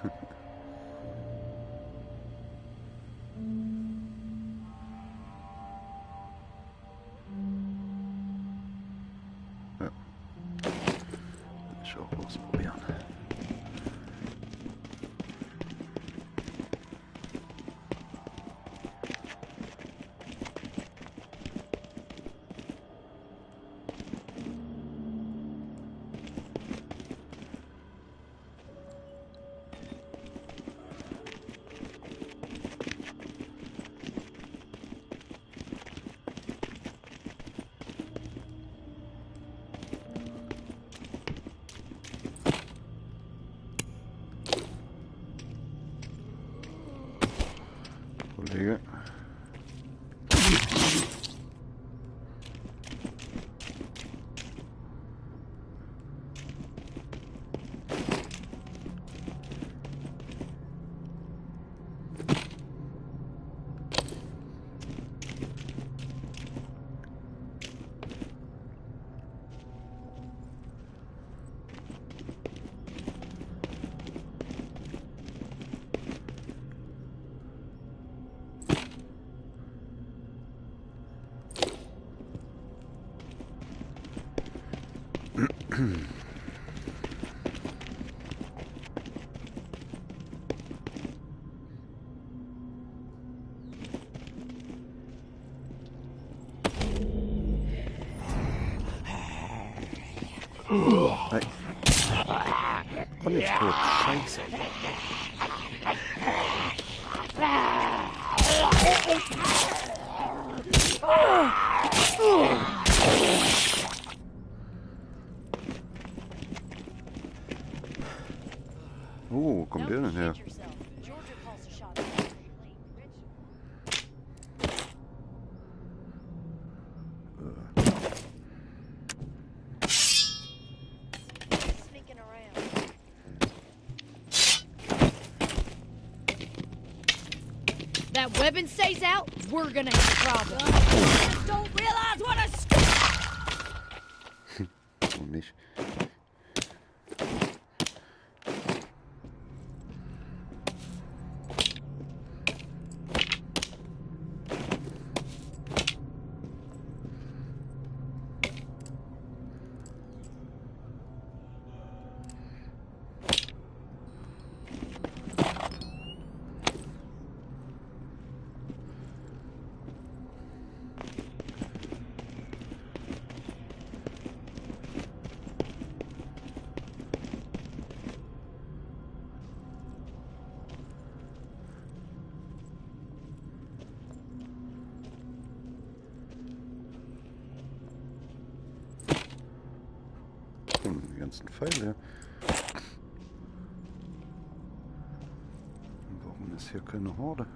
Ja. Ich auch ausprobieren. Kollege. Hey. Oh, nicht tot. Scheiße. Wo kommt der denn her? That weapon stays out, we're gonna have problems. I don't realize what a Und nicht. Die ganzen Pfeile. Warum ist hier keine Horde?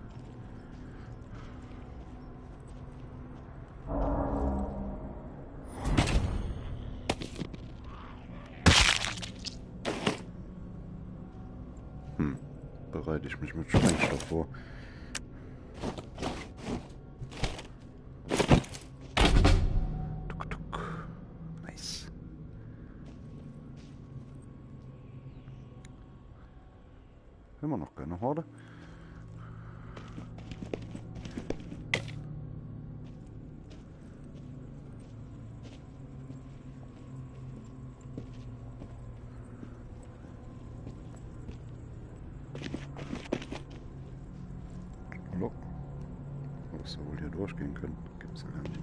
Bereite ich mich mit Sprengstoff vor. Tuk, tuk. Nice. Immer noch keine Horde. Hallo? Muss ja wohl hier durchgehen können. Gibt's ja gar nicht.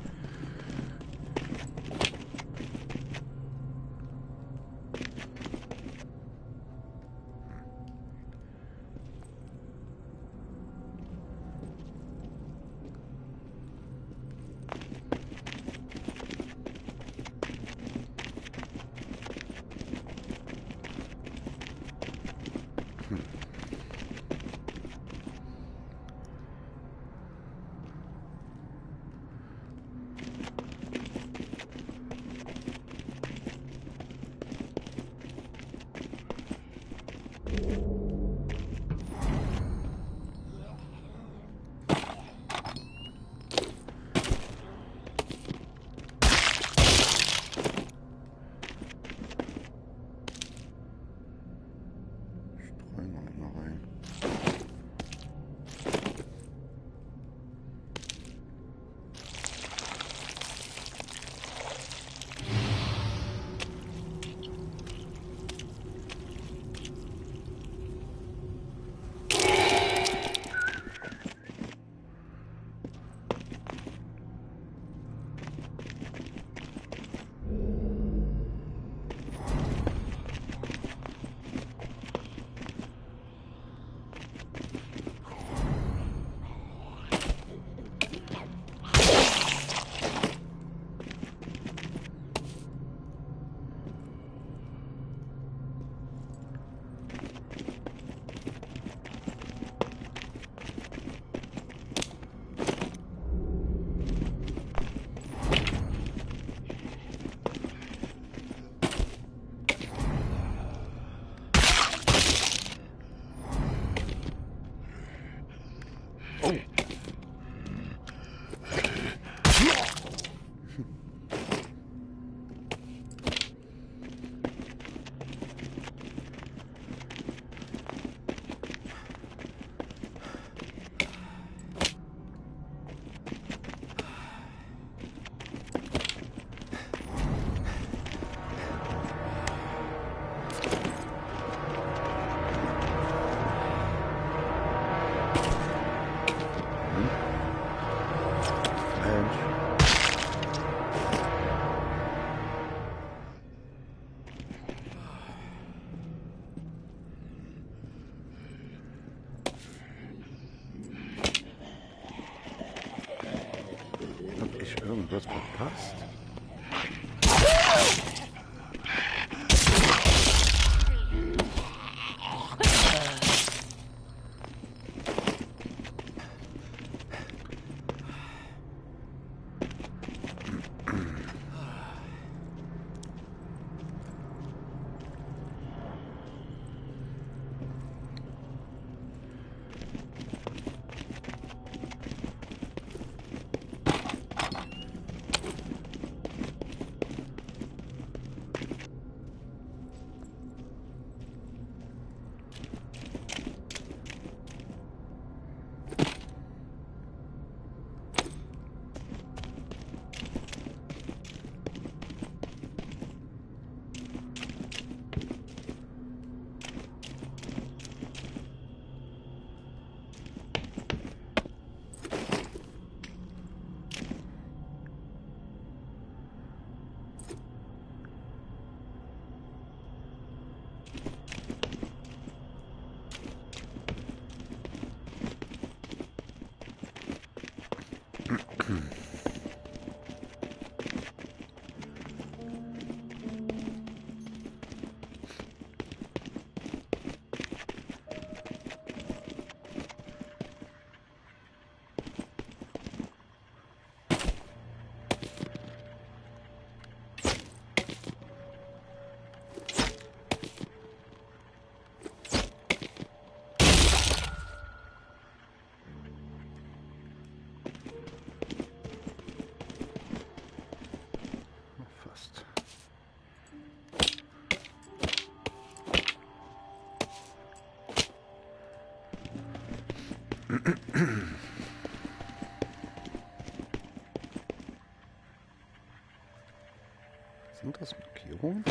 irgendwas verpasst? Sind das Markierungen?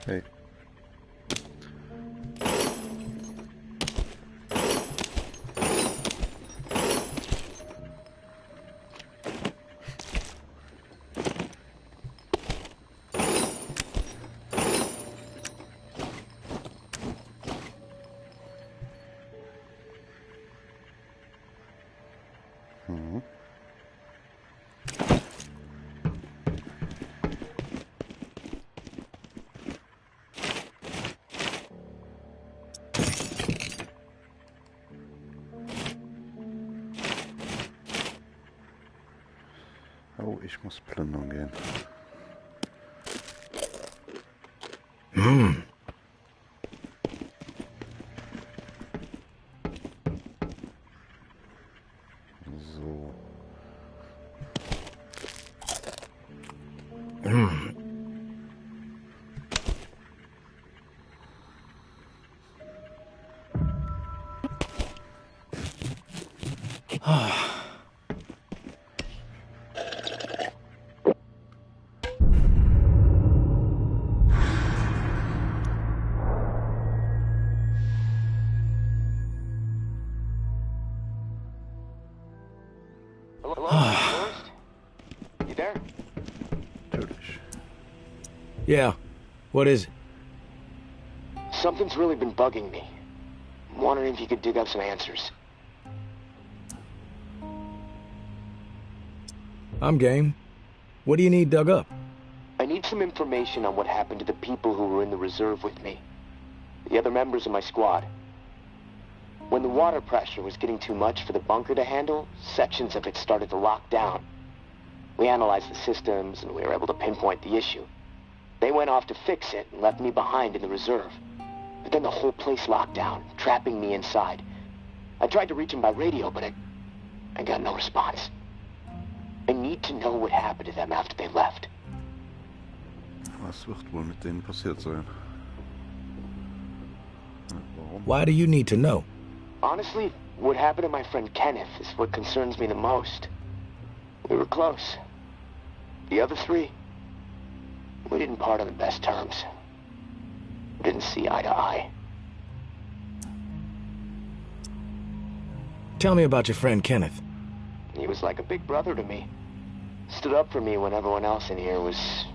Hey. Oh, ich muss plündern gehen. So. You there? Natürlich. Yeah. What is it? Something's really been bugging me. I'm wondering if you could dig up some answers. I'm game. What do you need dug up? I need some information on what happened to the people who were in the reserve with me. The other members of my squad. When the water pressure was getting too much for the bunker to handle, sections of it started to lock down. We analyzed the systems and we were able to pinpoint the issue. They went off to fix it and left me behind in the reserve. But then the whole place locked down, trapping me inside. I tried to reach them by radio, but I got no response. I need to know what happened to them after they left. Was wird wohl mit denen passiert sein? Warum? Why do you need to know? Honestly, what happened to my friend Kenneth is what concerns me the most. We were close. The other three, we didn't part on the best terms. We didn't see eye to eye. Tell me about your friend Kenneth. He was like a big brother to me. Stood up for me when everyone else in here was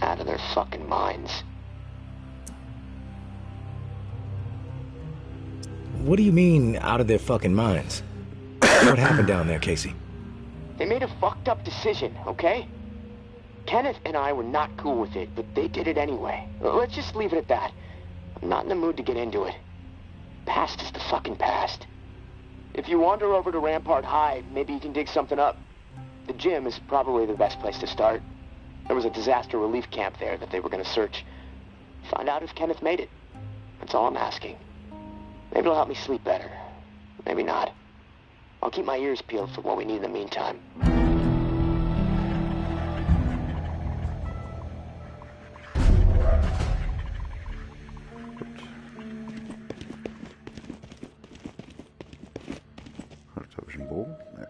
out of their fucking minds. What do you mean, out of their fucking minds? What happened down there, Casey? They made a fucked up decision, okay? Kenneth and I were not cool with it, but they did it anyway. Let's just leave it at that. I'm not in the mood to get into it. Past is the fucking past. If you wander over to Rampart High, maybe you can dig something up. The gym is probably the best place to start. There was a disaster relief camp there that they were going to search. Find out if Kenneth made it. That's all I'm asking. Maybe it'll help me sleep better. Maybe not. I'll keep my ears peeled for what we need in the meantime. Jetzt habe ich einen Bogen. Nee.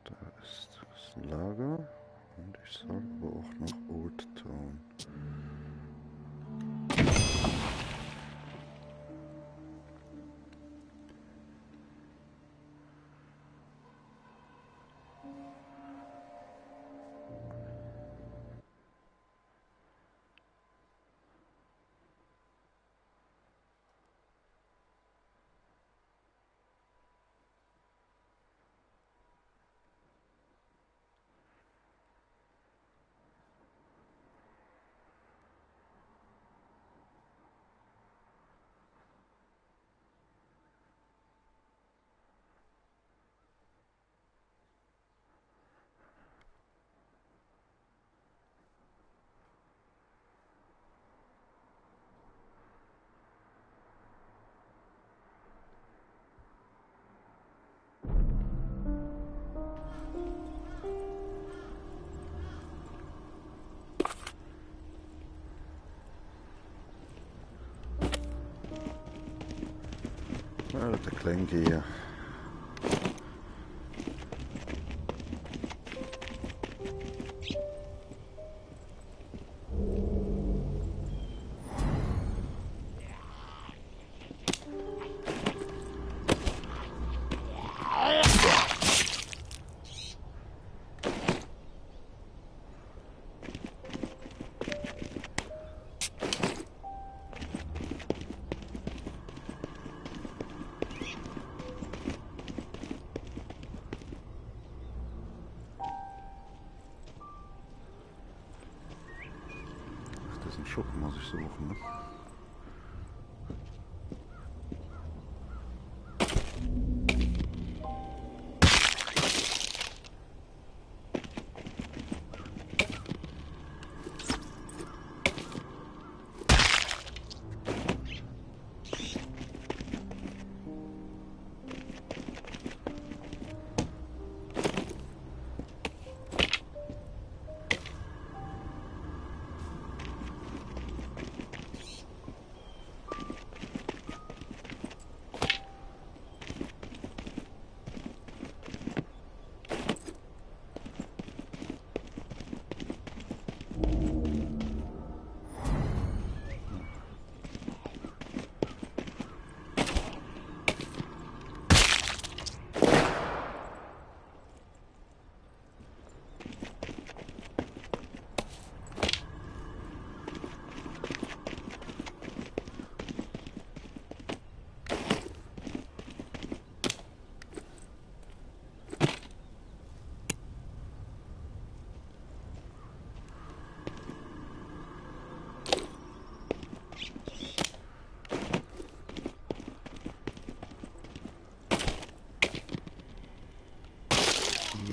Da ist das Lager und ich soll aber auch nach Old Town. Ja, der Klänge hier. Diesen Schuppen muss ich suchen, ne?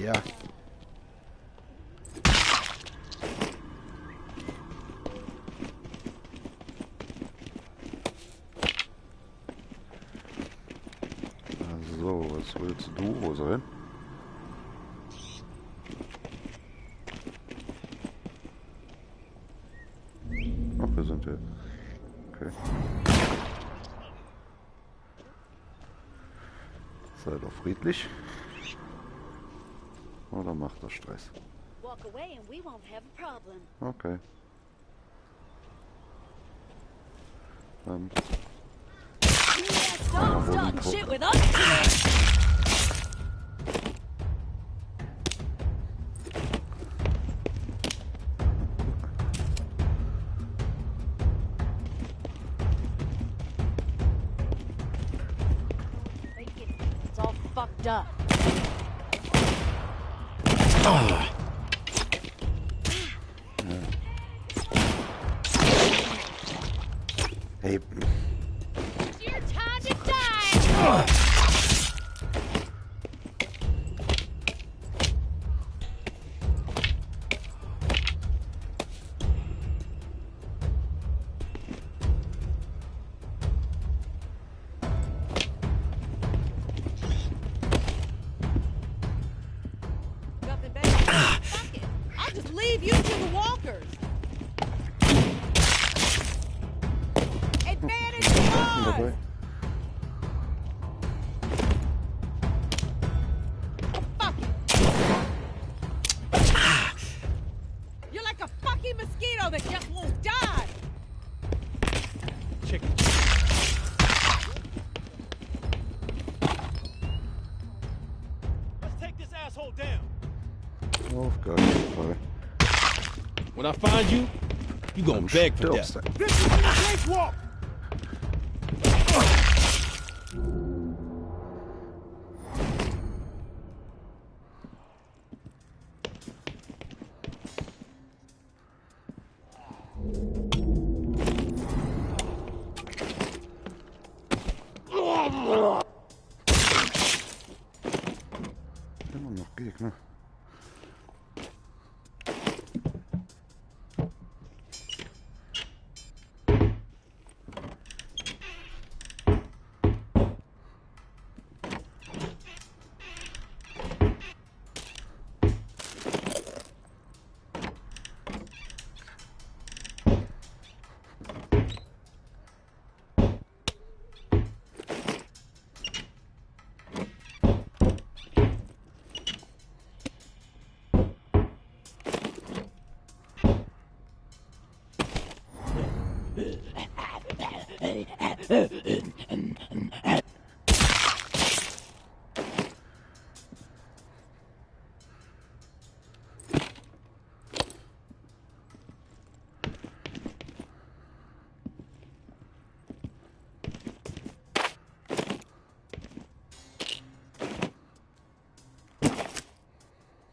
Ja. So, was willst du wo sein? Ach, wir sind hier. Okay. Sei doch friedlich. Oder macht das Stress? Walk away and we won't have a problem. Okay. Don't start shit with us today. It's all fucked up. Hey. It's your time to die! Nothing better. Fuck it. I'll just leave you to the walkers. Advantage Dabei. yours. Fuck it. You're like a fucking mosquito that just won't die. Chicken. Let's take this asshole down. Auf gar keinen Fall. When I find you, you gonna Dann beg for stirbst death. du. This is the Great Walk. Immer noch Gegner.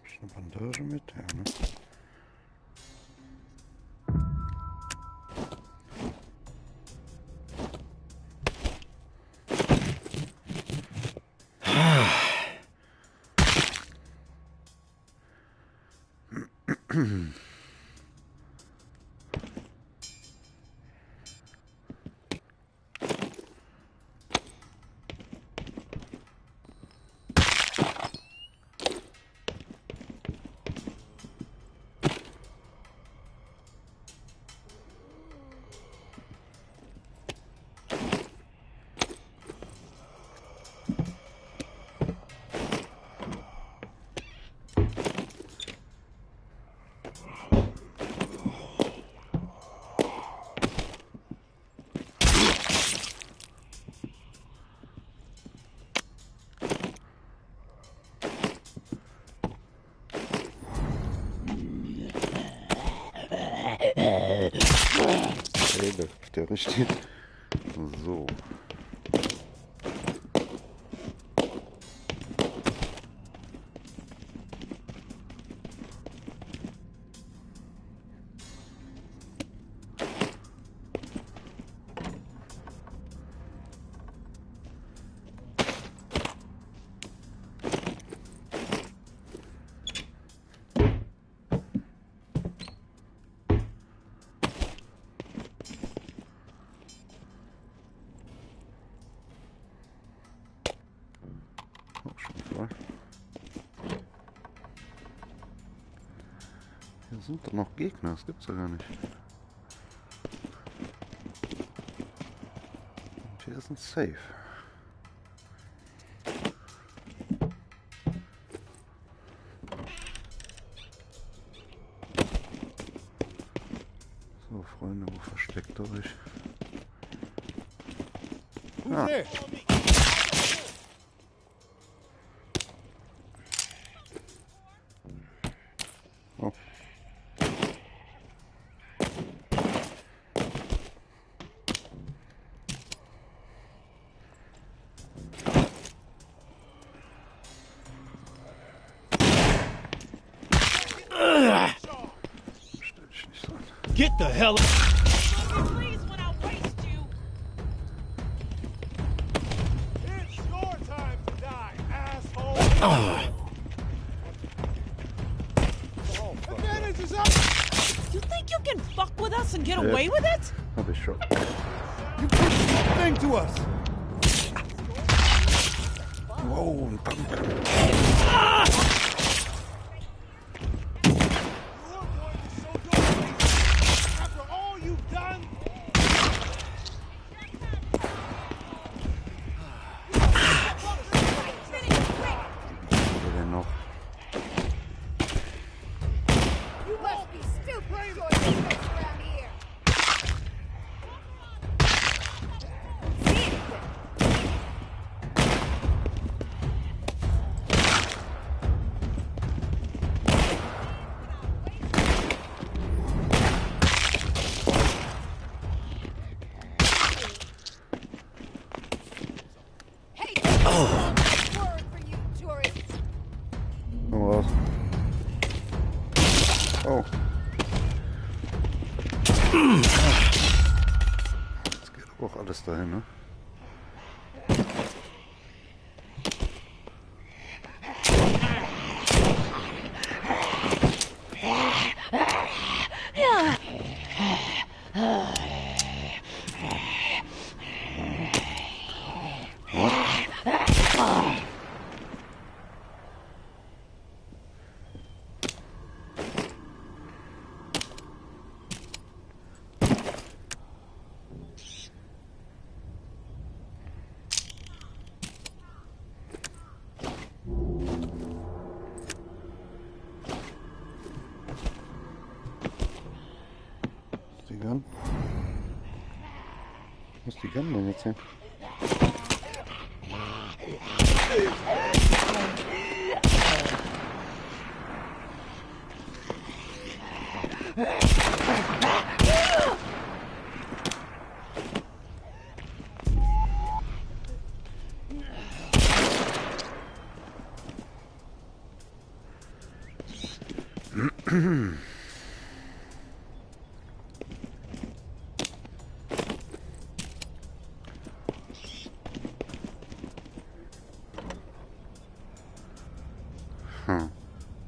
Ist eine Bandage mit? Ja, ne? Okay, da liegt der richtig. So. Auch schon voll. Hier sind doch noch Gegner, das gibt's ja gar nicht. Und hier ist ein Safe. So, Freunde, wo versteckt ihr euch? Ah. There. Oh. Stell dich nicht so an. Get the hell out. Please, when I waste you. It's your time to die, asshole! Advantage is up! You think you can fuck with us and get Yeah. away with it? Hab ich schon. You pushed the whole thing to us! Wow, ein Pump. You're going to show your face after all you've done? Oder denn noch? You must be stupid to this around here. See anything? Hey, word for you, tourists. Komm raus. Oh. Jetzt geht auch alles dahin, ne? Die Gun? Wo ist die Gun denn jetzt hin?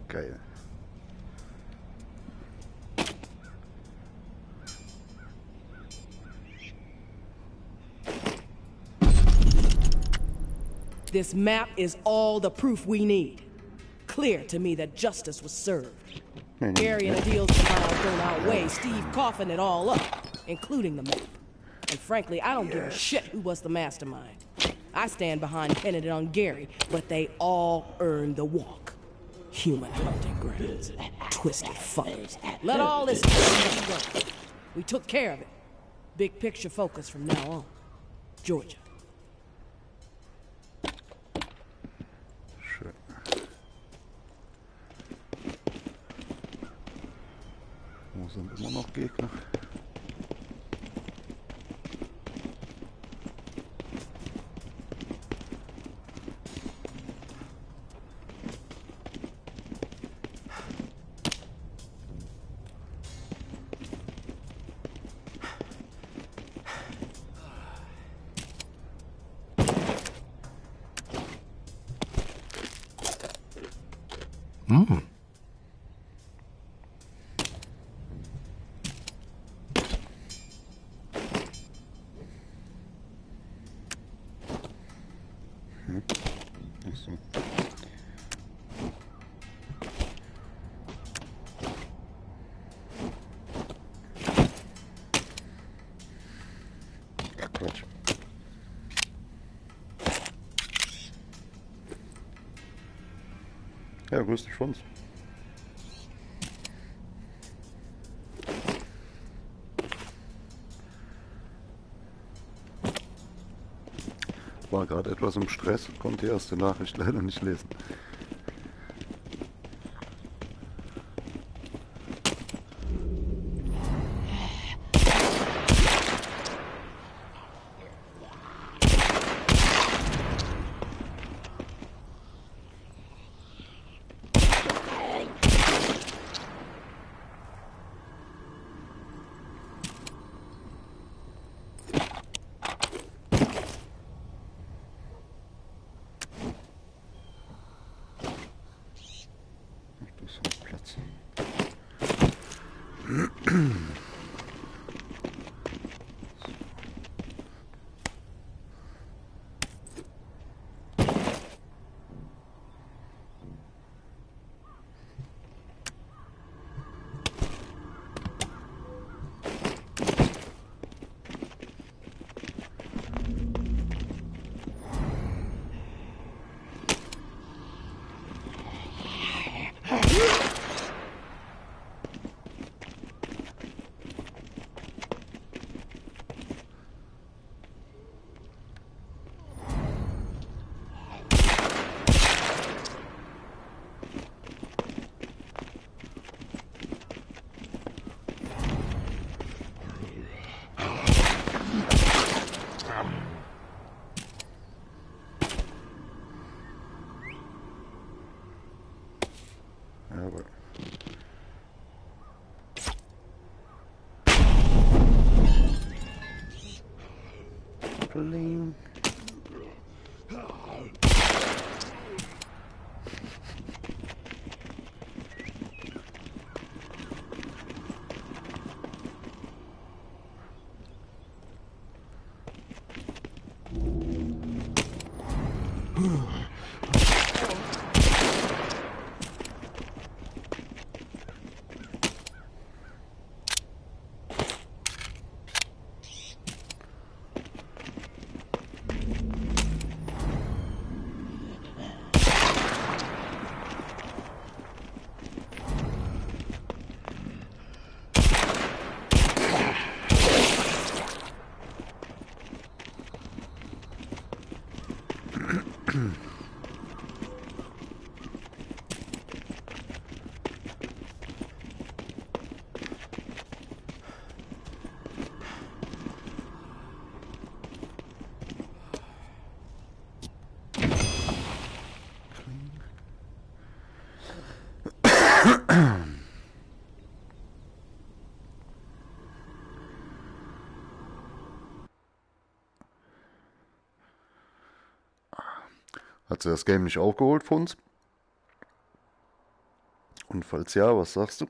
Geil. This map is all the proof we need. Clear to me that justice was served. Gary and Adil's denials don't outweigh Steve coughing it all up, including the map. And frankly, I don't give a shit who was the mastermind. I stand behind Kennedy on Gary, but they all earned the walk. Human hunting grounds. Twisted fuckers. Let all this go. We took care of it. Big picture focus from now on. Georgia. Schön. Wo sind immer noch Gegner? Ach so. Ach Quatsch. Ja, grüß dich, Franz. War gerade etwas im Stress, konnte die erste Nachricht leider nicht lesen. Das hat Platz. Aber Bling. Hat sie das Game nicht aufgeholt für uns? Und falls ja, was sagst du?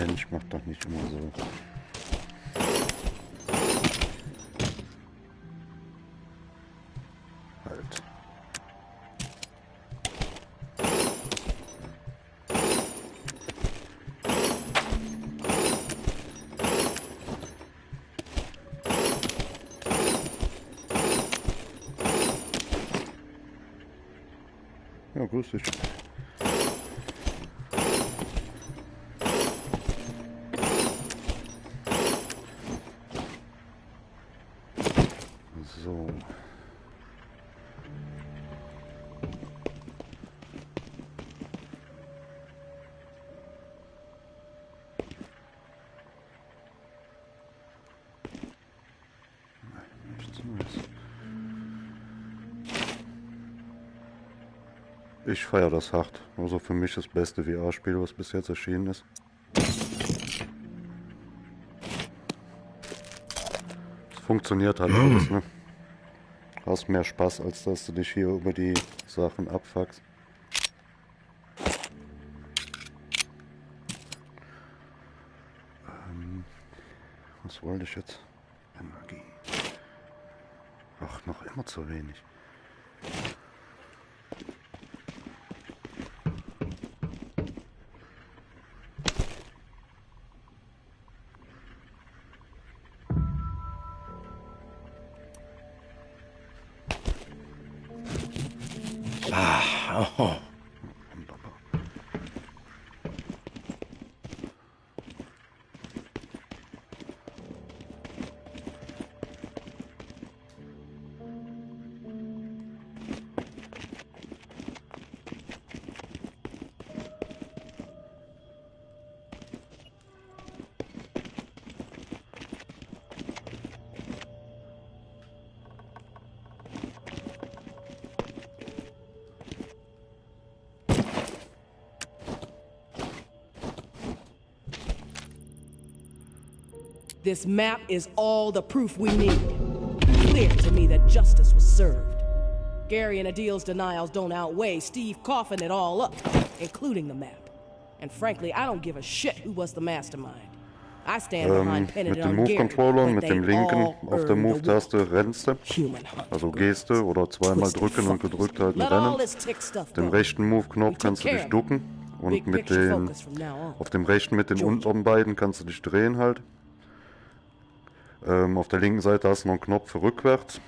Mensch, mach doch nicht immer so. Halt. Ja, grüß dich. So. Nichts Neues. Ich feiere das hart. Also für mich das beste VR-Spiel, was bis jetzt erschienen ist. Es funktioniert halt alles, ne? Hast mehr Spaß, als dass du dich hier über die Sachen abfuckst. Was wollte ich jetzt? Energie. Ach, noch immer zu wenig. Oh. Wunderbar. This map is all the proof we need. Clear to me that justice was served. Gary and Adil's denials don't outweigh Steve coughing it all up, including the map. And frankly, I don't give a shit who was the mastermind. I stand behind pinning Mit it dem on Move-Controller, Gary, mit but dem they linken all auf der earned the Move-Taste rennst du. human hunt. Also Geste oder zweimal drücken und gedrückt halten Let all rennen. this tick stuff Den go. rechten Move-Knopf kannst du dich ducken und Big mit picture den focus from now on. auf dem rechten mit den unteren beiden kannst du dich drehen halt. Auf der linken Seite hast du noch einen Knopf für rückwärts.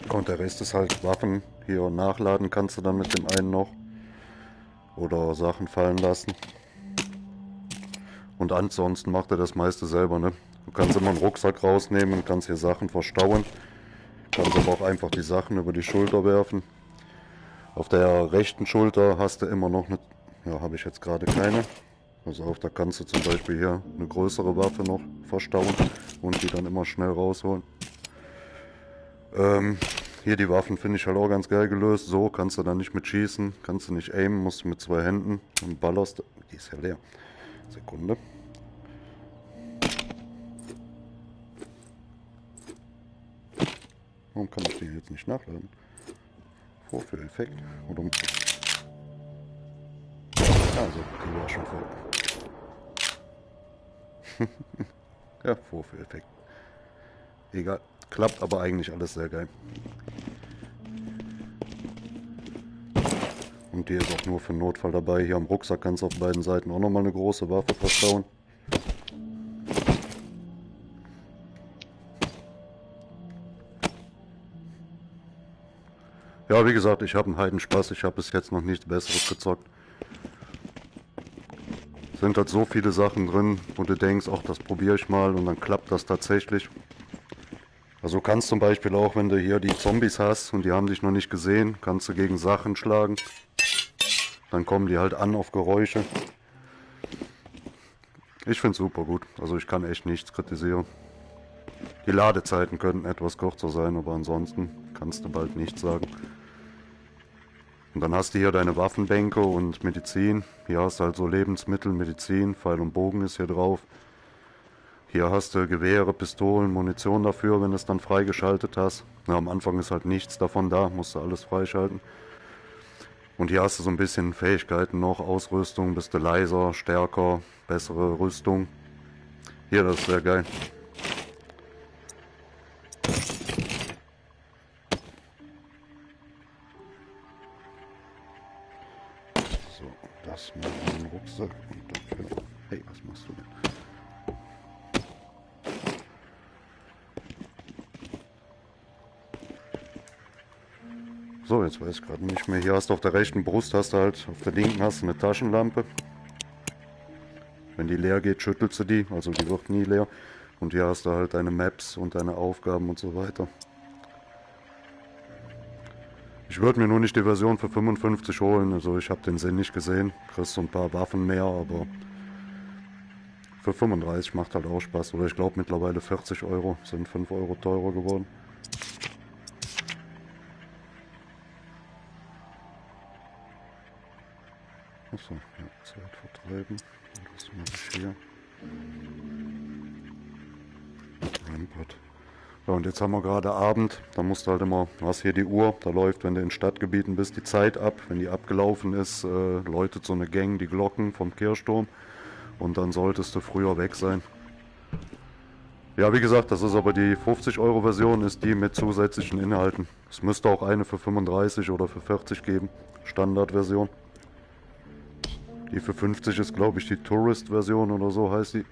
Und der Rest ist halt Waffen. Hier nachladen kannst du dann mit dem einen noch. Oder Sachen fallen lassen. Und ansonsten macht er das meiste selber, ne? Du kannst immer einen Rucksack rausnehmen und kannst hier Sachen verstauen. Kannst aber auch einfach die Sachen über die Schulter werfen. Auf der rechten Schulter hast du immer noch eine... Ja, habe ich jetzt gerade keine. Also auf, da kannst du zum Beispiel hier eine größere Waffe noch verstauen und die dann immer schnell rausholen. Hier die Waffen finde ich halt auch ganz geil gelöst. So kannst du dann nicht mit schießen, kannst du nicht aimen, musst du mit zwei Händen und ballerst. Die ist ja leer. Sekunde. Warum kann ich die jetzt nicht nachladen? Vorführeffekt. Oder... Also, die war schon voll. Ja, Vorführeffekt. Egal. Klappt aber eigentlich alles sehr geil. Und die ist auch nur für Notfall dabei. Hier am Rucksack kannst du auf beiden Seiten auch nochmal eine große Waffe verstauen. Ja, wie gesagt, ich habe einen Heidenspaß. Ich habe bis jetzt noch nichts Besseres gezockt. Sind halt so viele Sachen drin, wo du denkst, ach, das probiere ich mal und dann klappt das tatsächlich. Also kannst zum Beispiel auch, wenn du hier die Zombies hast und die haben dich noch nicht gesehen, kannst du gegen Sachen schlagen. Dann kommen die halt an auf Geräusche. Ich finde es super gut. Also ich kann echt nichts kritisieren. Die Ladezeiten könnten etwas kürzer sein, aber ansonsten kannst du bald nichts sagen. Und dann hast du hier deine Waffenbänke und Medizin. Hier hast du halt so Lebensmittel, Medizin, Pfeil und Bogen ist hier drauf. Hier hast du Gewehre, Pistolen, Munition dafür, wenn du es dann freigeschaltet hast. Na, am Anfang ist halt nichts davon da, musst du alles freischalten. Und hier hast du so ein bisschen Fähigkeiten noch, Ausrüstung, bist du leiser, stärker, bessere Rüstung. Hier, das ist sehr geil. So, das mal in den Rucksack und dafür... Hey, was machst du denn? So, jetzt weiß ich gerade nicht mehr. Hier hast du auf der rechten Brust, hast du halt, auf der linken hast du eine Taschenlampe. Wenn die leer geht, schüttelst du die, also die wird nie leer. Und hier hast du halt deine Maps und deine Aufgaben und so weiter. Ich würde mir nur nicht die Version für 55 holen, also ich habe den Sinn nicht gesehen. Kriegst so ein paar Waffen mehr, aber für 35 macht halt auch Spaß. Oder ich glaube mittlerweile 40 Euro, sind 5 Euro teurer geworden. Achso, ja, Zeit vertreiben. Was mache ich hier? Rampart. Ja, und jetzt haben wir gerade Abend. Da musst du halt immer, du hast hier die Uhr, da läuft, wenn du in Stadtgebieten bist, die Zeit ab. Wenn die abgelaufen ist, läutet so eine Gang die Glocken vom Kirchturm. Und dann solltest du früher weg sein. Ja, wie gesagt, das ist aber die 50-Euro-Version, ist die mit zusätzlichen Inhalten. Es müsste auch eine für 35 oder für 40 geben. Standardversion. Die für 50 ist, glaube ich, die Tourist-Version oder so heißt die.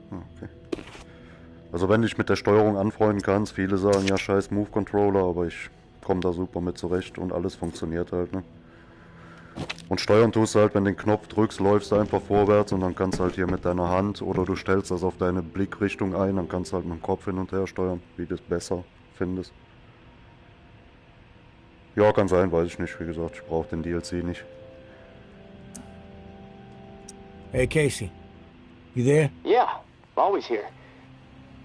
Okay. Also wenn du dich mit der Steuerung anfreunden kannst, viele sagen ja scheiß Move-Controller, aber ich komme da super mit zurecht und alles funktioniert halt, ne? Und steuern tust du halt, wenn du den Knopf drückst, läufst du einfach vorwärts und dann kannst du halt hier mit deiner Hand oder du stellst das auf deine Blickrichtung ein, dann kannst du halt mit dem Kopf hin und her steuern, wie du es besser findest. Ja, kann sein, weiß ich nicht, wie gesagt, ich brauche den DLC nicht. Hey, Casey. You there? Yeah, always here.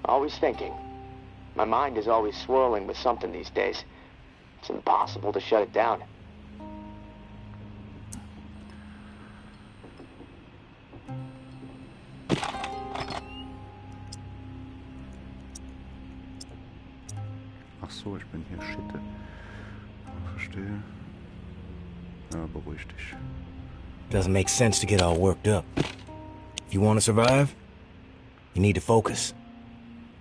Always thinking. My mind is always swirling with something these days. It's impossible to shut it down. Ach so, ich bin hier Schitte. Verstehe. Ja, beruhig dich. Doesn't make sense to get all worked up. If you want to survive, you need to focus.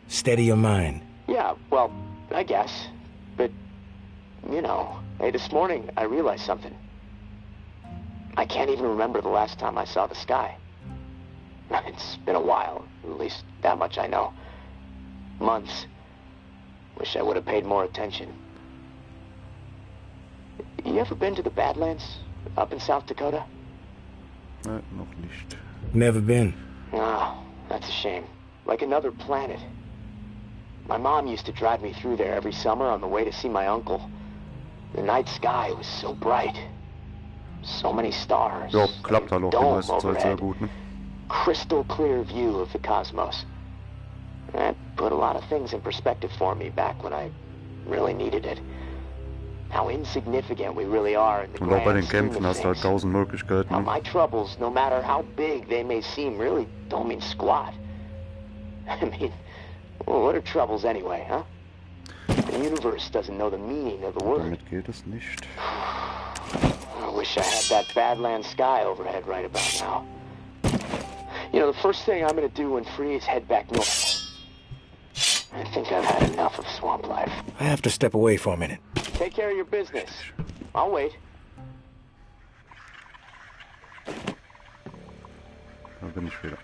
Steady your mind. Yeah, well, I guess. But, you know, hey, this morning I realized something. I can't even remember the last time I saw the sky. It's been a while, at least that much I know. Months. Wish I would have paid more attention. You ever been to the Badlands up in South Dakota? Noch nicht. Never been. Oh, that's a shame. Like another planet. My mom used to drive me through there every summer on the way to see my uncle. The night sky was so bright. So many stars. Ja, klappt halt auch die Dome meiste Zeit sehr overhead. gut, ne? Crystal clear view of the cosmos. That put a lot of things in perspective for me back when I really needed it. How insignificant we really are in the Und auch bei grand den scheme Kämpfen of hast du halt things. 1000 Möglichkeiten, How ne? my troubles, no matter how big they may seem, really don't mean squat. I mean, well, what are troubles anyway, huh? The universe doesn't know the meaning of the word. Damit geht es nicht. I wish I had that Badlands sky overhead right about now. You know, the first thing I'm gonna do when free is head back north. I think I've had enough of swamp life. I have to step away for a minute. Take care of your business. I'll wait. Da bin ich wieder.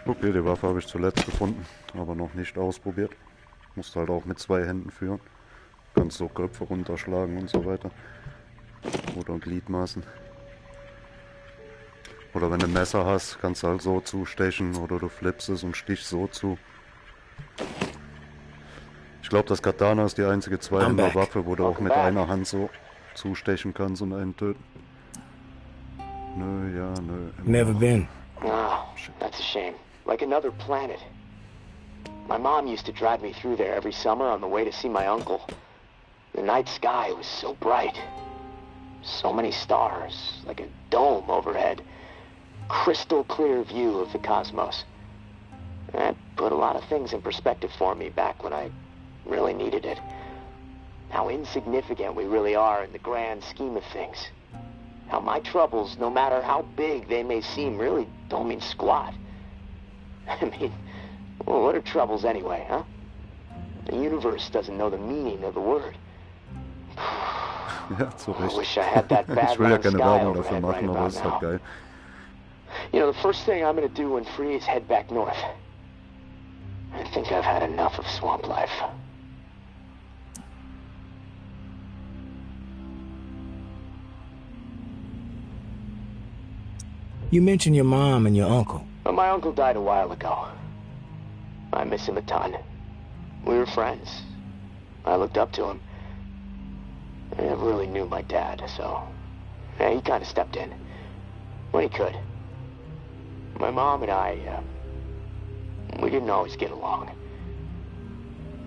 Okay, die Waffe habe ich zuletzt gefunden, aber noch nicht ausprobiert. Musst halt auch mit 2 Händen führen. Kannst so Köpfe runterschlagen und so weiter. Oder Gliedmaßen. Oder wenn du ein Messer hast, kannst du halt so zustechen oder du flippst es und stichst so zu. Ich glaube, das Katana ist die einzige Zweihänder-Waffe, wo du auch mit einer Hand so zustechen kannst und einen töten. Nö, ja, nö. Never been. Oh, that's a shame. like another planet. My mom used to drive me through there every summer on the way to see my uncle. The night sky was so bright. So many stars, like a dome overhead. Crystal clear view of the cosmos. That put a lot of things in perspective for me back when I really needed it. How insignificant we really are in the grand scheme of things. How my troubles, no matter how big they may seem, really don't mean squat. I mean, well, what are troubles anyway, huh? The universe doesn't know the meaning of the word. Ja, zu Recht. I wish I had that Ich bad will ja round keine sky Werbung dafür overhead right machen, aber about es ist halt now. geil. You know, the first thing I'm gonna do when free is head back north. I think I've had enough of swamp life. You mentioned your mom and your uncle. But my uncle died a while ago. I miss him a ton. We were friends. I looked up to him. I never really knew my dad, so yeah, he kind of stepped in when he could. My mom and I, we didn't always get along.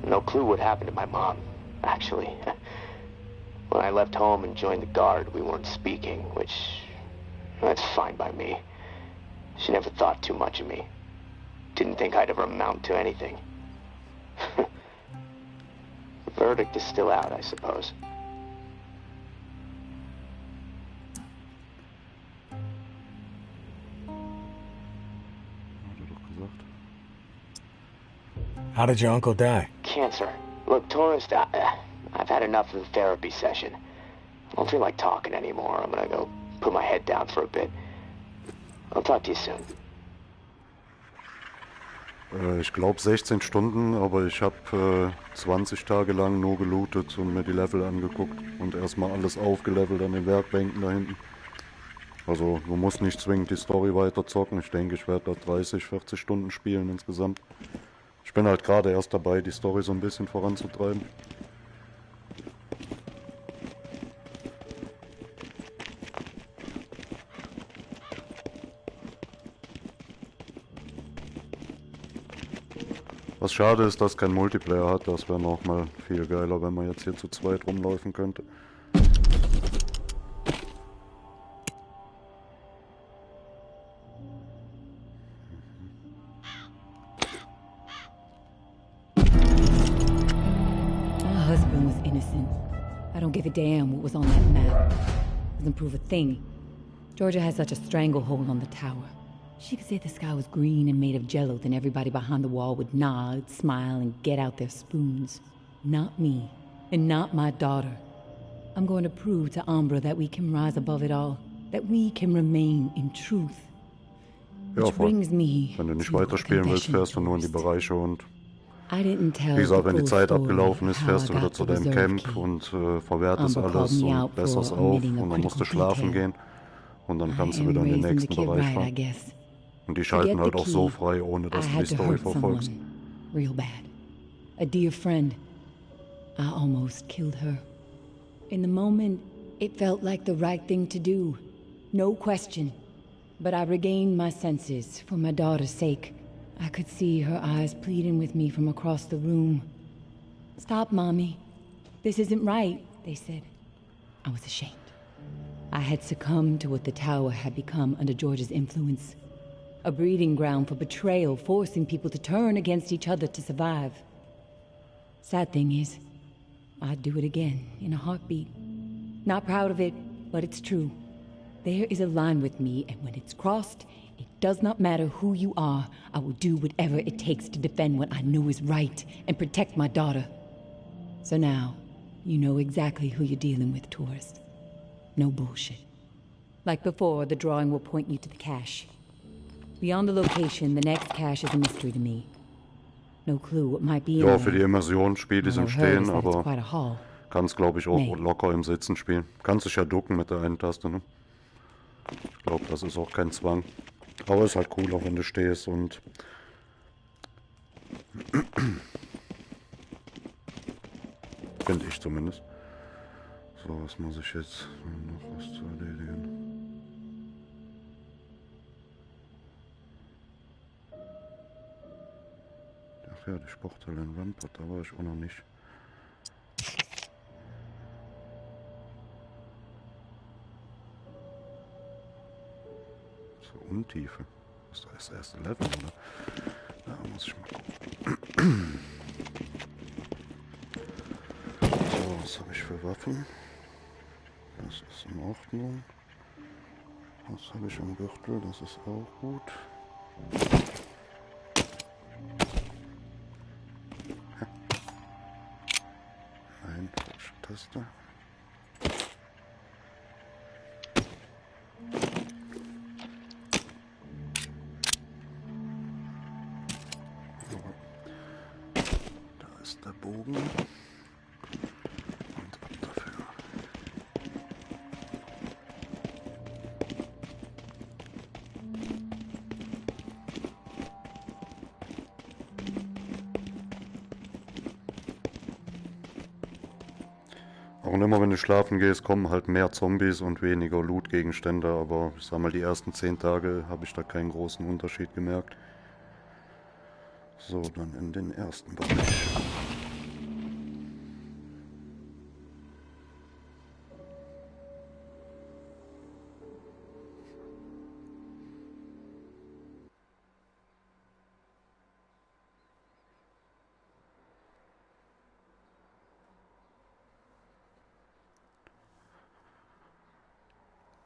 No clue what happened to my mom, actually. When I left home and joined the Guard, we weren't speaking, which, that's fine by me. She never thought too much of me. Didn't think I'd ever amount to anything. The verdict is still out, I suppose. How did your uncle die? Cancer. Look, tourist, I've had enough of the therapy session. I don't feel like talking anymore. I'm gonna go put my head down for a bit. I'll talk to you soon. Ich glaube 16 Stunden, aber ich habe 20 Tage lang nur gelootet und mir die Level angeguckt und erstmal alles aufgelevelt an den Werkbänken da hinten. Also du musst nicht zwingend die Story weiter zocken. Ich denke, ich werde da 30, 40 Stunden spielen insgesamt. Ich bin halt gerade erst dabei, die Story so ein bisschen voranzutreiben. Was schade ist, dass kein Multiplayer hat. Das wäre noch mal viel geiler, wenn man jetzt hier zu zweit rumlaufen könnte. My husband was innocent. I don't give a damn what was on that map. Doesn't prove a thing. Georgia has such a stranglehold on the tower. She could say the sky was green and made of jello, then everybody behind the wall would nod, smile, and get out their spoons. Not me, and not my daughter. I'm going to prove to Umbra that we can rise above it all, that we can remain in truth. Ja, voll. Wenn du nicht weiterspielen willst, fährst du nur in die Bereiche und wie gesagt, wenn die Zeit abgelaufen ist, fährst du wieder zu deinem Camp und verwertest alles und besserst auf und dann musst du schlafen gehen und dann kannst du wieder in den nächsten Bereich fahren. Und die schalten halt auch so frei, ohne dass du die Story verfolgst. Real bad. A dear friend. I almost killed her. In the moment, it felt like the right thing to do. No question. But I regained my senses for my daughter's sake. I could see her eyes pleading with me from across the room. Stop, Mommy. This isn't right, they said. I was ashamed. I had succumbed to what the tower had become under George's influence. A breeding ground for betrayal, forcing people to turn against each other to survive. Sad thing is, I'd do it again in a heartbeat. Not proud of it, but it's true. There is a line with me, and when it's crossed, it does not matter who you are. I will do whatever it takes to defend what I know is right and protect my daughter. So now, you know exactly who you're dealing with, tourist. No bullshit. Like before, the drawing will point you to the cache. Beyond the location, the next cache is a mystery to me. No clue what might be in Ja, für die Immersion spiel die im Stehen, aber quite a haul. kannst glaube ich auch locker im Sitzen spielen. Kannst dich ja ducken mit der einen Taste, ne? Ich glaube, das ist auch kein Zwang. Aber ist halt cool, auch wenn du stehst und finde ich zumindest. So, was muss ich jetzt noch was zu erledigen? Ach ja, die Sporthalle in Rampart, da war ich auch noch nicht. So Untiefe. Das ist das erste Level, oder? Da muss ich mal gucken. So, was habe ich für Waffen? Das ist in Ordnung. Was habe ich am Gürtel? Das ist auch gut. Nein, falsche Taste. Da ist der Bogen. Und ab dafür. Und immer wenn du schlafen gehst, kommen halt mehr Zombies und weniger Loot-Gegenstände, aber ich sag mal, die ersten 10 Tage habe ich da keinen großen Unterschied gemerkt. So, dann in den ersten Bereich.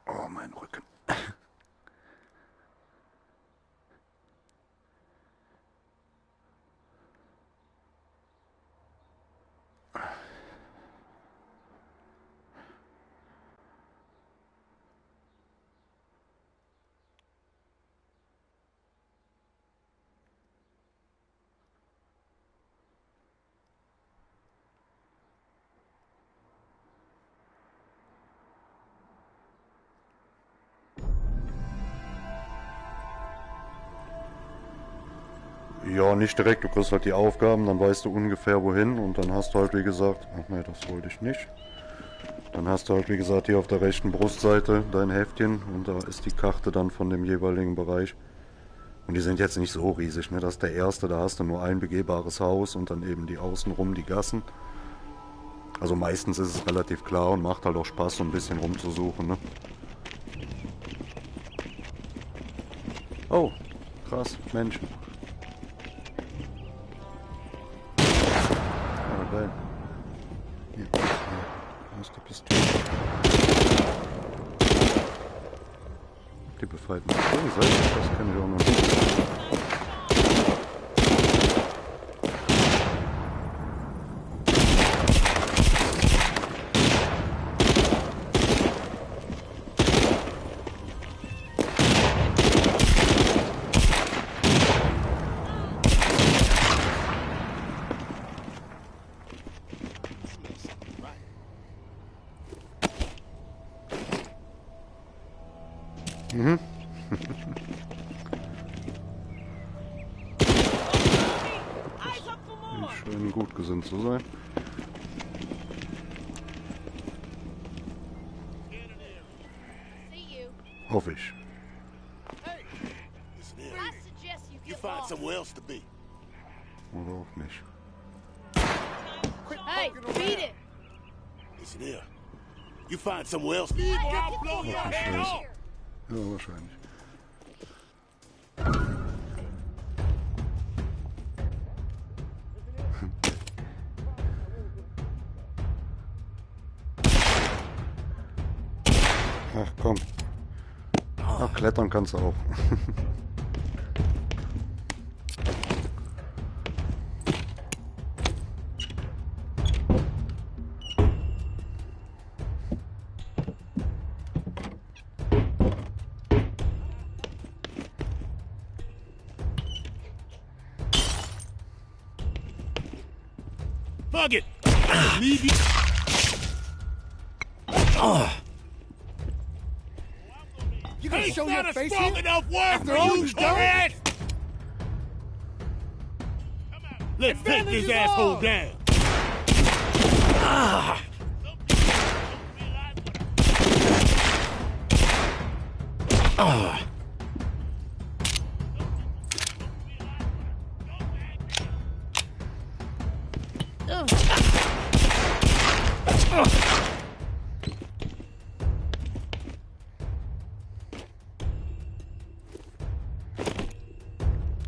Oh, mein Rücken. Ja, nicht direkt, du kriegst halt die Aufgaben, dann weißt du ungefähr wohin und dann hast du halt wie gesagt, ach ne, das wollte ich nicht. Dann hast du halt wie gesagt hier auf der rechten Brustseite dein Heftchen und da ist die Karte dann von dem jeweiligen Bereich. Und die sind jetzt nicht so riesig, ne, das ist der erste, da hast du nur ein begehbares Haus und dann eben die außenrum, die Gassen. Also meistens ist es relativ klar und macht halt auch Spaß, so ein bisschen rumzusuchen, ne. Oh, krass, Menschen. Geil. Hier, da ist die Pistole. Die befreiten Seite, das kann ich auch noch nicht. Mhm. Schön gut gesinnt zu sein. Hoffe ich. Oder auch nicht. Hey, beat it! Listen here. You find somewhere else. I'll blow your head off. Ja, wahrscheinlich. Ach komm. Ach, klettern kannst du auch. Fuck it! Leave you. You gonna show your face here? Enough work after all you've done? Let's take this asshole down.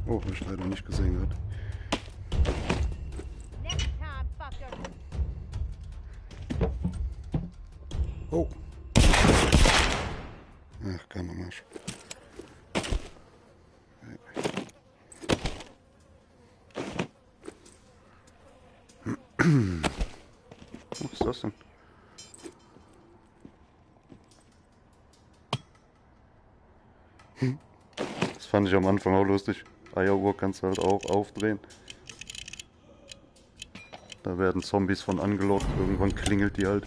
Oh, hab ich leider nicht gesehen gehabt. Next time, fucker. Oh. Ach, kein Marsch. Was ist das denn? Das fand ich am Anfang auch lustig. Eieruhr kannst du halt auch aufdrehen. Da werden Zombies von angelockt. Irgendwann klingelt die halt.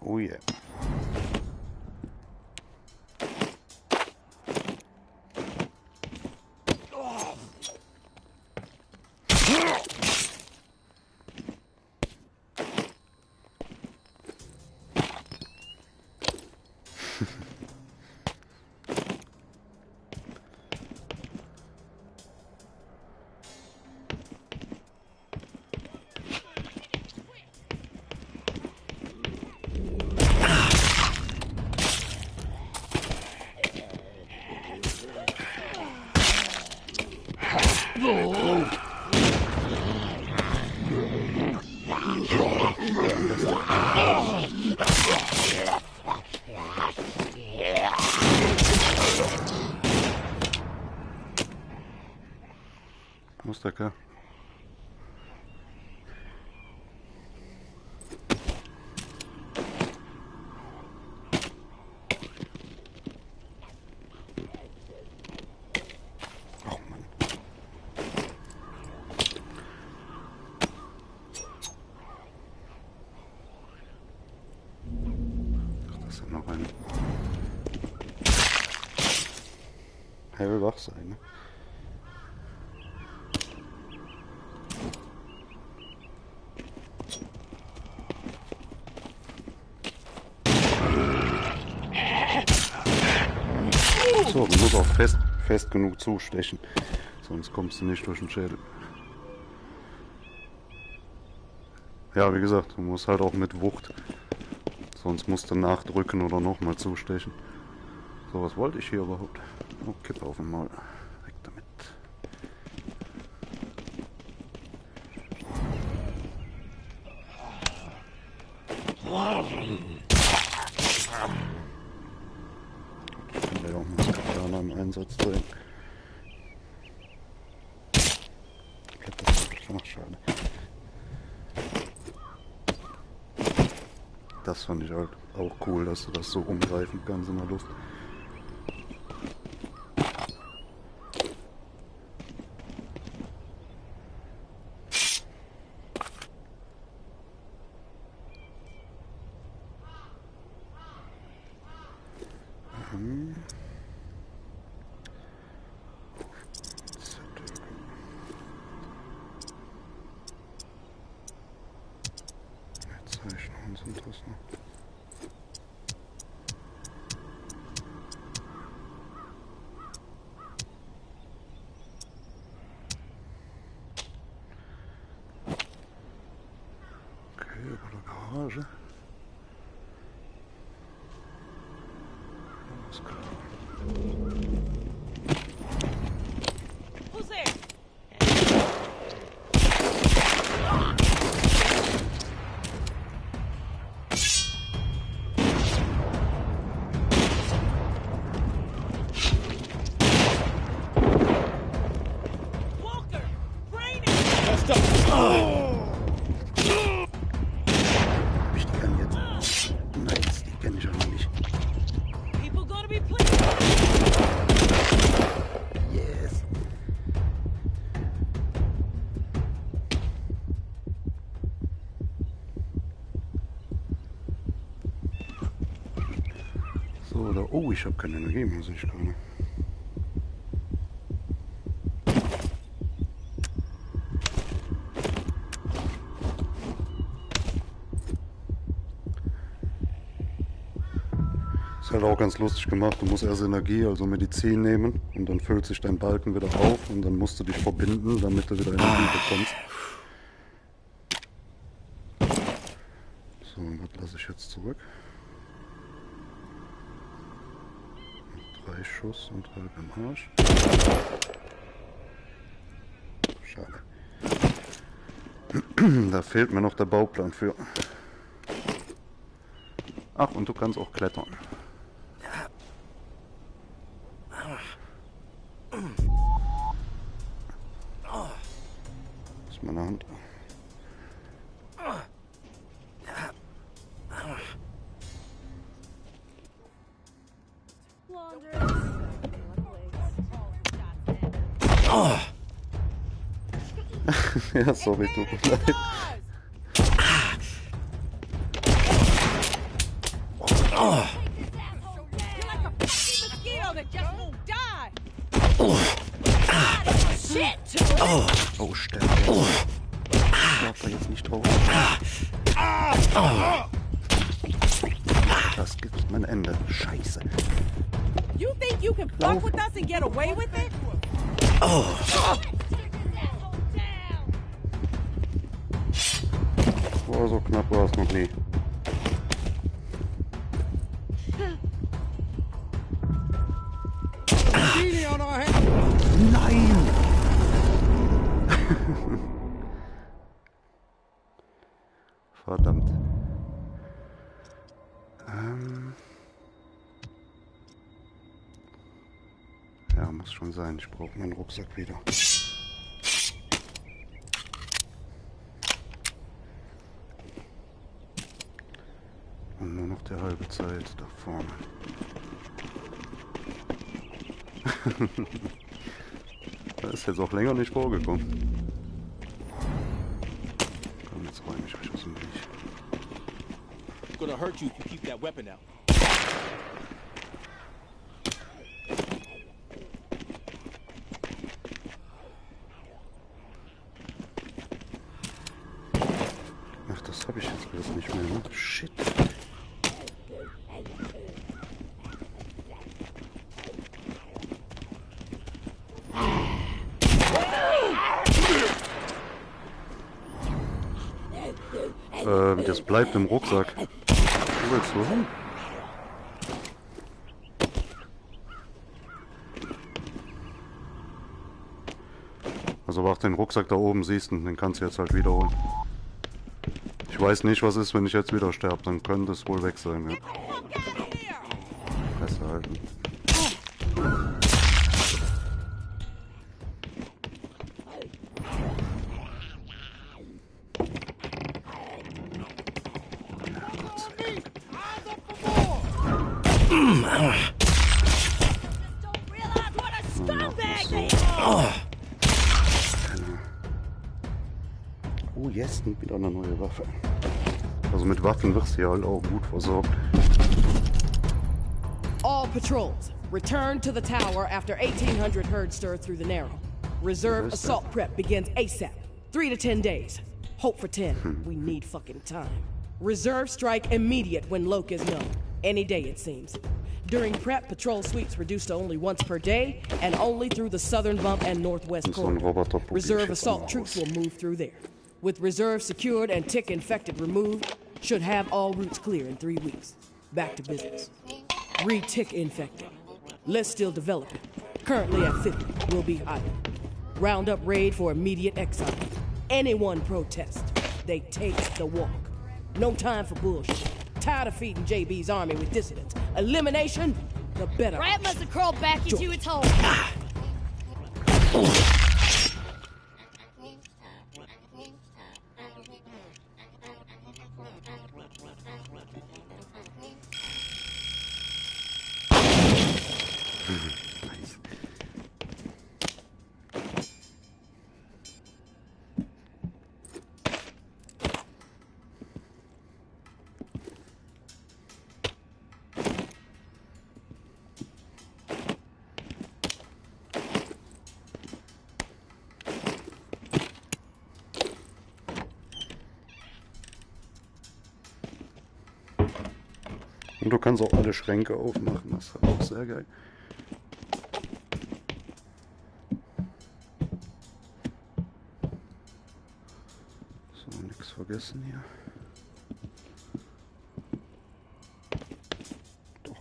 Oh yeah. Muss der Kerl. Oh Mann. Ach, das ist ja noch eine. Hellwach sein, ne? So, du musst auch fest genug zustechen, sonst kommst du nicht durch den Schädel. Ja, wie gesagt, du musst halt auch mit Wucht, sonst musst du nachdrücken oder nochmal zustechen. So, was wollte ich hier überhaupt? Oh, Kippe auf einmal. Weg damit. Ich kann ja auch mal Katana im Einsatz sehen. Ach, schade. Das fand ich halt auch cool, dass du das so umgreifen kannst in der Luft. Zeichnungen sind das noch. Okay, über der Garage. Alles klar. Who's there? Ich kann jetzt. Nice, die kenne ich auch noch nicht. People gonna be playing. Yes. So, oder. Oh, ich habe keine Energie mehr, sehe ich gerade. Ist halt auch ganz lustig gemacht. Du musst erst Energie, also Medizin nehmen und dann füllt sich dein Balken wieder auf und dann musst du dich verbinden, damit du wieder Energie bekommst. So, und was lasse ich jetzt zurück? 3 Schuss und halb im Arsch. Schade. Da fehlt mir noch der Bauplan für. Ach, und du kannst auch klettern. Das ist meine Hand. Ja, sorry, tut mir leid. Oh, sterbe jetzt. Ich darf da jetzt nicht drauf. Das gibt mein Ende. Scheiße. You think you can fuck with us and get away with it? Oh, so knapp war es noch nie. Nein! Verdammt. Ja, muss schon sein. Ich brauche meinen Rucksack wieder. Und nur noch der halbe Zeit da vorne. Das ist jetzt auch länger nicht vorgekommen. Komm, jetzt räume ich euch aus dem Weg. Gonna hurt you if you keep that weapon out. Ach, das habe ich jetzt alles nicht mehr, ne? Shit. Das bleibt im Rucksack. Wo willst du hin? Also wach den Rucksack da oben siehst und den kannst du jetzt halt wiederholen. Ich weiß nicht, was ist, wenn ich jetzt wieder sterbe. Dann könnte es wohl weg sein, ja. Fresse halten. Oh, yes, und wieder eine neue Waffe. Also mit Waffen wirst du ja halt auch gut versorgt. All patrols, return to the tower after 1800 herd stir through the Narrow. Reserve assault prep begins ASAP. 3 to 10 days. Hope for 10. We need fucking time. Reserve strike immediate when Loke is known. Any day, it seems. During prep, patrol sweeps reduced to only once per day, and only through the southern bump and northwest corridor. Reserve assault troops will move through there. With reserve secured and tick infected removed, should have all routes clear in 3 weeks. Back to business. Re-tick infected. List still developing. Currently at 50. Will be higher. Roundup raid for immediate exile. Anyone protest, they take the walk. No time for bullshit. Tired of feeding JB's army with dissidents. Elimination, the better. Rat must have crawled back into its hole. Nice. Und du kannst auch alle Schränke aufmachen, das ist halt auch sehr geil. So, nichts vergessen hier. Doch.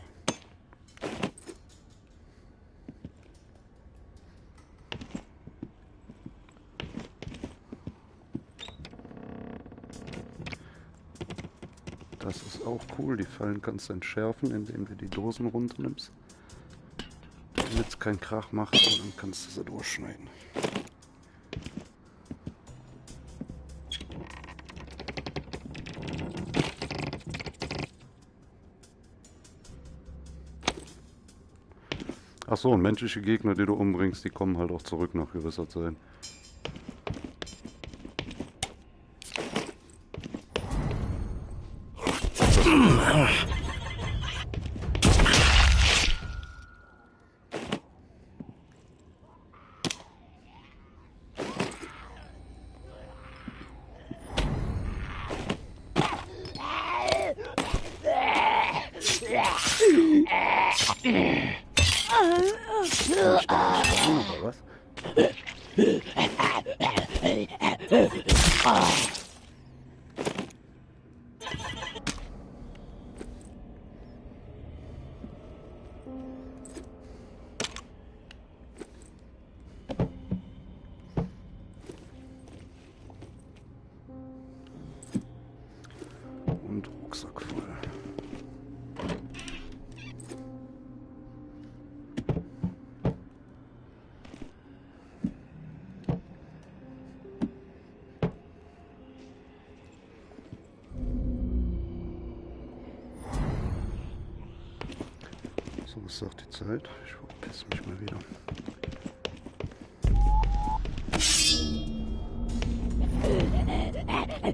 Das ist auch cool, die Fallen kannst du entschärfen, indem du die Dosen runternimmst. Damit es keinen Krach macht und dann kannst du sie durchschneiden. Achso, und menschliche Gegner, die du umbringst, die kommen halt auch zurück nach gewisser Zeit. Oder was? Und Rucksack voll. So, was sagt die Zeit? Ich verpiss mich mal wieder.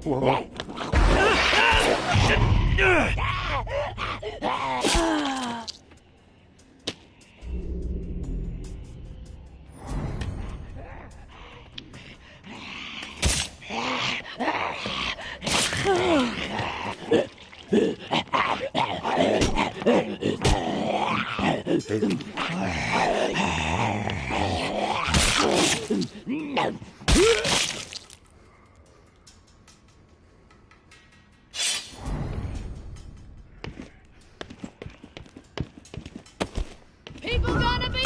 Wow. People gonna be.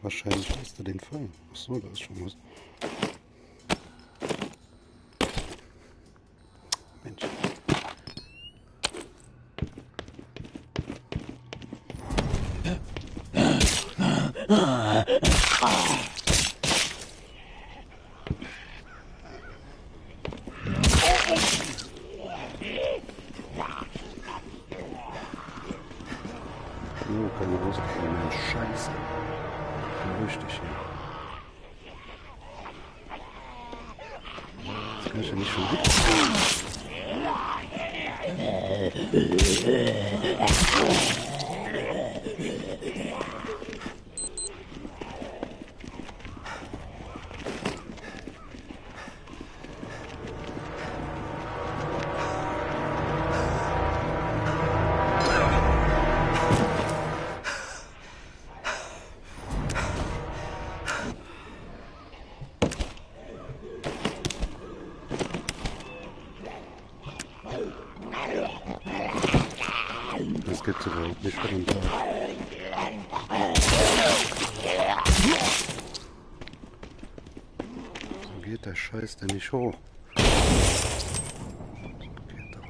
Wahrscheinlich hast du den Fall. Achso, da ist schon was. Mensch. Oh, keine rausgefallen. Scheiße. Richtig hier. Das kann ich ja nicht schon weg. Das gibt's überhaupt nicht für den Tag. So geht der Scheiß denn nicht hoch. Geht doch.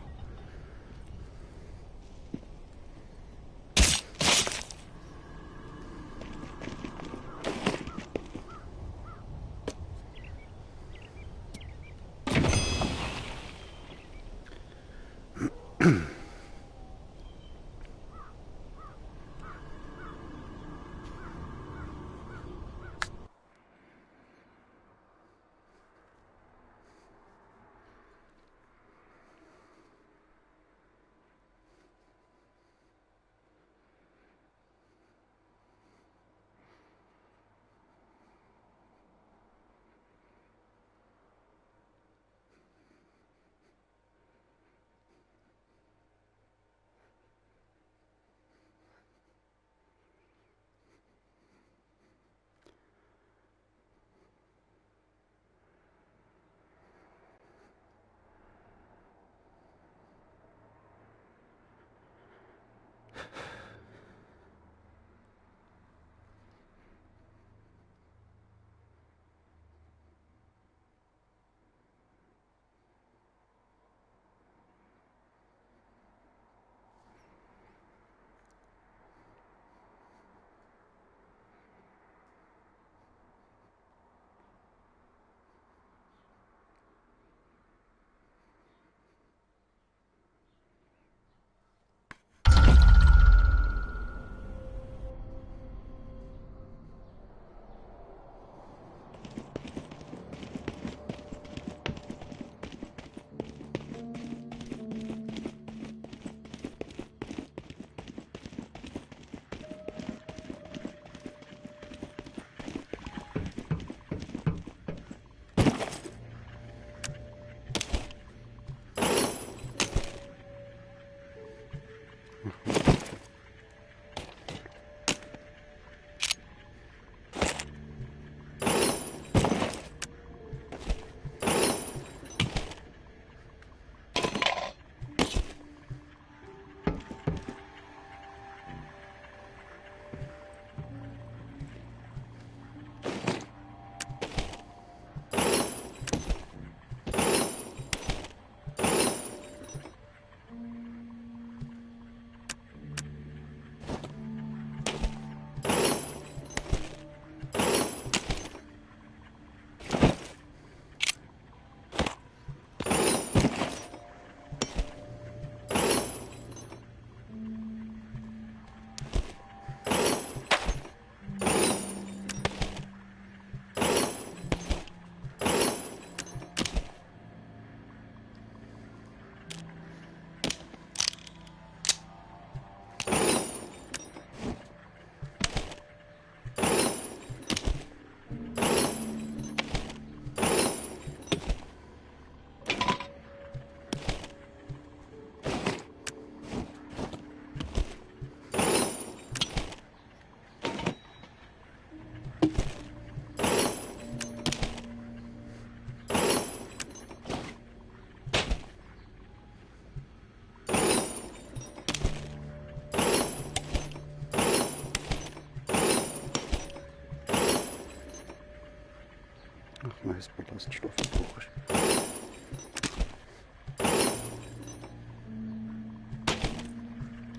Ballaststoffe brauche ich.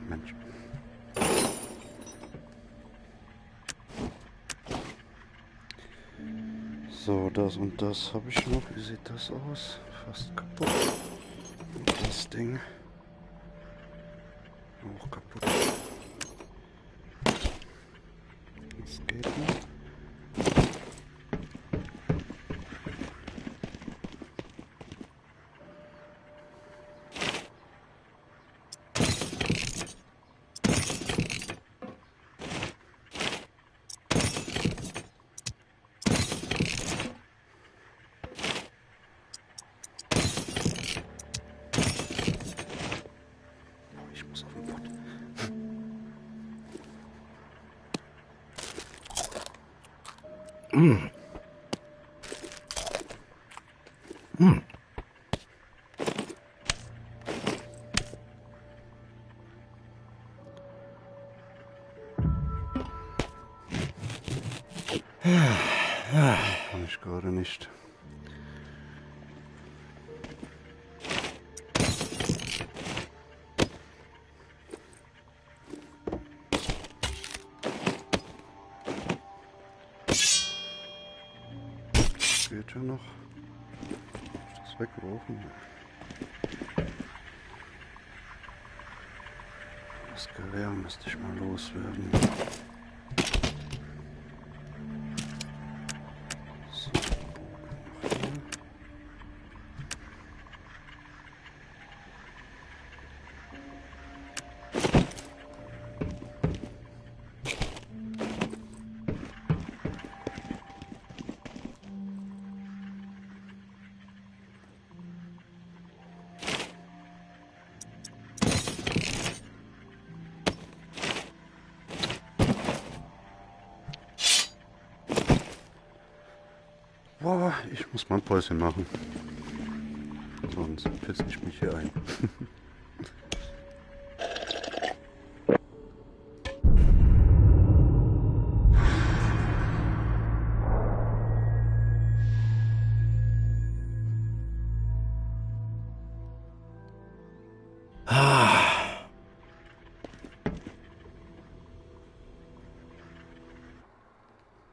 Mensch. So, das und das habe ich noch. Wie sieht das aus? Fast kaputt. Und das Ding. Auch kaputt. Das geht nicht. Ich muss auf den Pott. Kann ich gerade nicht. Geht ja noch. Ist das weggeworfen? Das Gewehr müsste ich mal loswerden. So, noch hier. Boah, ich muss mal ein Päuschen machen. Sonst pisse ich mich hier ein.